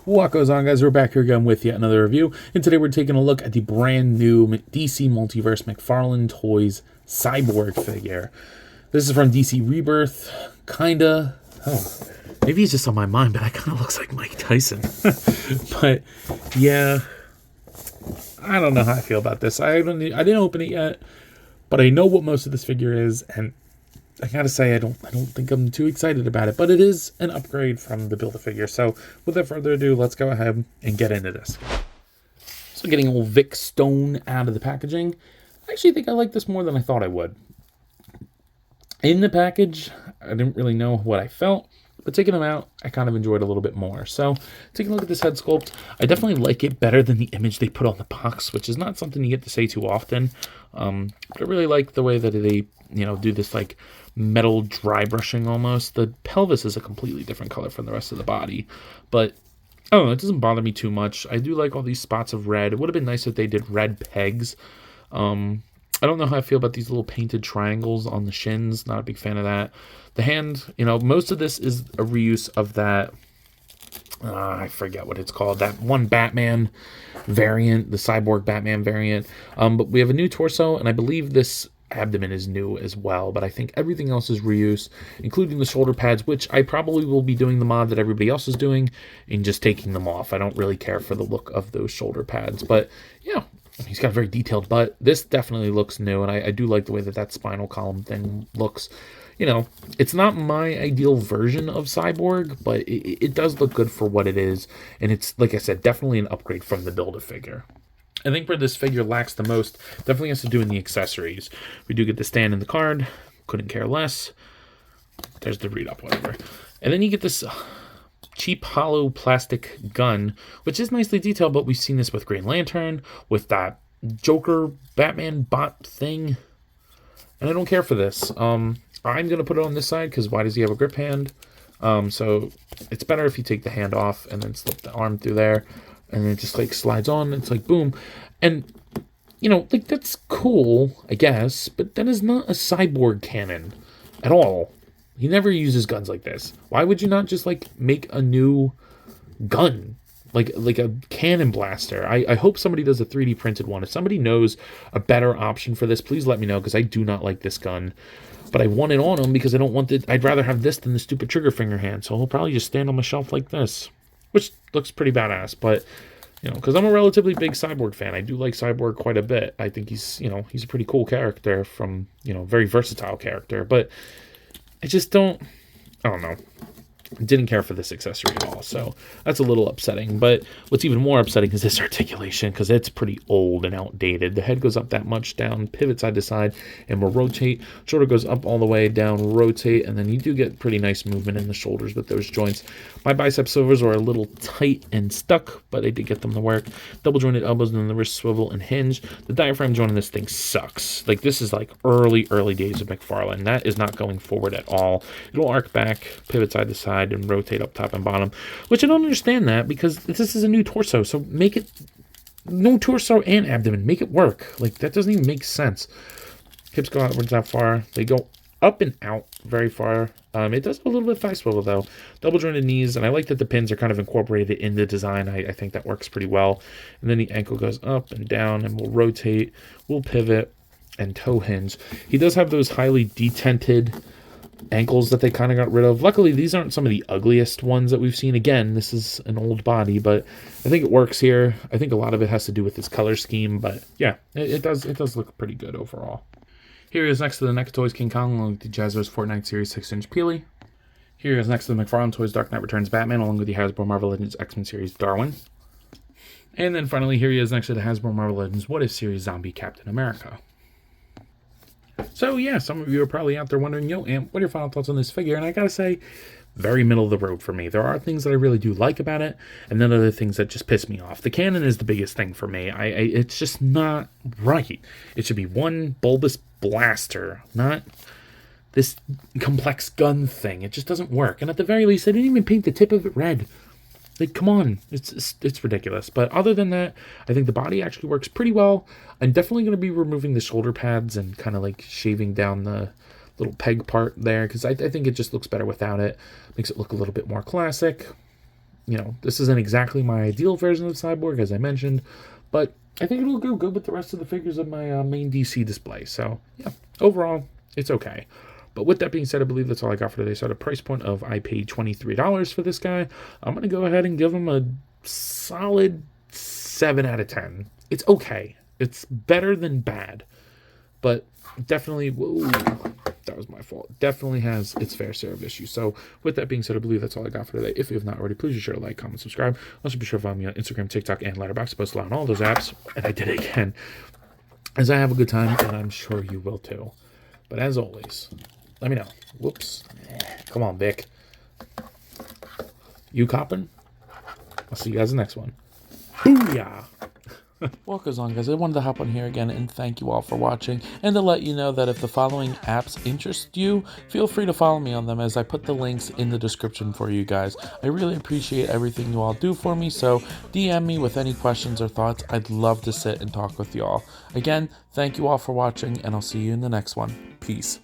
What goes on, guys? We're back here again with yet another review, and today we're taking a look at the brand new DC Multiverse McFarlane Toys Cyborg figure. This is from DC Rebirth, kinda. Oh, maybe he's just on my mind, but that kind of looks like Mike Tyson. But yeah, I don't know how I feel about this. I didn't open it yet, but I know what most of this figure is, and I gotta say, I don't think I'm too excited about it, but it is an upgrade from the Build-A-Figure. So without further ado, let's go ahead and get into this. So getting old Vic Stone out of the packaging, I actually think I like this more than I thought I would. In the package, I didn't really know what I felt, but taking them out, I kind of enjoyed a little bit more. So taking a look at this head sculpt, I definitely like it better than the image they put on the box, which is not something you get to say too often. But I really like the way that they, do this like metal dry brushing almost. The pelvis is a completely different color from the rest of the body, but I don't know, it doesn't bother me too much. I do like all these spots of red. It would have been nice if they did red pegs. I don't know how I feel about these little painted triangles on the shins. Not a big fan of that. The hand, most of this is a reuse of that, I forget what it's called, that one Batman variant, the Cyborg Batman variant. But we have a new torso, and I believe this abdomen is new as well, but I think everything else is reuse, including the shoulder pads, which I probably will be doing the mod that everybody else is doing and just taking them off. I don't really care for the look of those shoulder pads, but yeah, he's got a very detailed butt. This definitely looks new, and I do like the way that spinal column thing looks. It's not my ideal version of Cyborg, but it does look good for what it is, and it's, like I said, definitely an upgrade from the Build-A-Figure. I think where this figure lacks the most definitely has to do in the accessories. We do get the stand and the card. Couldn't care less. There's the read-up, whatever. And then you get this cheap hollow plastic gun, which is nicely detailed, but we've seen this with Green Lantern, with that Joker Batman bot thing, and I don't care for this. I'm going to put it on this side, because why does he have a grip hand? So it's better if you take the hand off and then slip the arm through there. And it just like slides on. It's like boom. And, that's cool, I guess. But that is not a cyborg cannon at all. He never uses guns like this. Why would you not just like make a new gun? Like a cannon blaster. I hope somebody does a 3D printed one. If somebody knows a better option for this, please let me know. Because I do not like this gun. But I want it on him because I don't want it. I'd rather have this than the stupid trigger finger hand. So he'll probably just stand on my shelf like this. Which looks pretty badass, but, because I'm a relatively big Cyborg fan. I do like Cyborg quite a bit. I think he's, he's a pretty cool character from, very versatile character. But I just I don't know. Didn't care for this accessory at all, so that's a little upsetting. But what's even more upsetting is this articulation, because it's pretty old and outdated. The head goes up that much, down, pivot side to side, and will rotate. Shoulder goes up all the way, down, rotate, and then you do get pretty nice movement in the shoulders with those joints. My bicep shoulders are a little tight and stuck, but I did get them to work. Double jointed elbows, and then the wrist swivel and hinge. The diaphragm joint in this thing sucks. Like, this is like early days of McFarlane. That is not going forward at all. It'll arc back, pivot side to side, and rotate up top and bottom, which I don't understand that, because this is a new torso, so make it no torso and abdomen, make it work. Like, that doesn't even make sense. Hips go outwards that far, they go up and out very far. It does have a little bit of thigh swivel though. Double jointed knees, and I like that the pins are kind of incorporated in the design. I think that works pretty well. And then the ankle goes up and down, and we'll rotate, we'll pivot, and toe hinge. He does have those highly detented ankles that they kind of got rid of. Luckily, these aren't some of the ugliest ones that we've seen. Again, this is an old body, but I think it works here. I think a lot of it has to do with this color scheme, but yeah, it does look pretty good overall. Here is next to the NECA Toys King Kong, along with the Jazzos Fortnite Series 6-inch Peely. Here is next to the McFarlane Toys Dark Knight Returns Batman, along with the Hasbro Marvel Legends X-Men Series Darwin. And then finally, here he is next to the Hasbro Marvel Legends What If Series Zombie Captain America. So yeah, some of you are probably out there wondering, Amp, what are your final thoughts on this figure? And I gotta say, very middle of the road for me. There are things that I really do like about it, and then other things that just piss me off. The cannon is the biggest thing for me. It's just not right. It should be one bulbous blaster, not this complex gun thing. It just doesn't work. And at the very least, they didn't even paint the tip of it red. Like, come on, it's ridiculous. But other than that, I think the body actually works pretty well. I'm definitely going to be removing the shoulder pads and kind of like shaving down the little peg part there, because I think it just looks better without it. Makes it look a little bit more classic. you know, this isn't exactly my ideal version of Cyborg, as I mentioned, but I think it'll go good with the rest of the figures of my main DC display. So, yeah, overall, it's okay. But with that being said, I believe that's all I got for today. So at a price point of I paid $23 for this guy, I'm going to go ahead and give him a solid 7 out of 10. It's okay. It's better than bad. But definitely, whoa, that was my fault. Definitely has its fair share of issues. So with that being said, I believe that's all I got for today. If you have not already, please be sure to like, comment, subscribe. Also be sure to follow me on Instagram, TikTok, and Letterboxd. I post a lot on all those apps. And I did it again. As I have a good time, and I'm sure you will too. But as always, let me know. Whoops. Come on, Vic. You coppin'? I'll see you guys in the next one. Booyah! What goes on, guys? I wanted to hop on here again and thank you all for watching, and to let you know that if the following apps interest you, feel free to follow me on them, as I put the links in the description for you guys. I really appreciate everything you all do for me, so DM me with any questions or thoughts. I'd love to sit and talk with you all. Again, thank you all for watching, and I'll see you in the next one. Peace.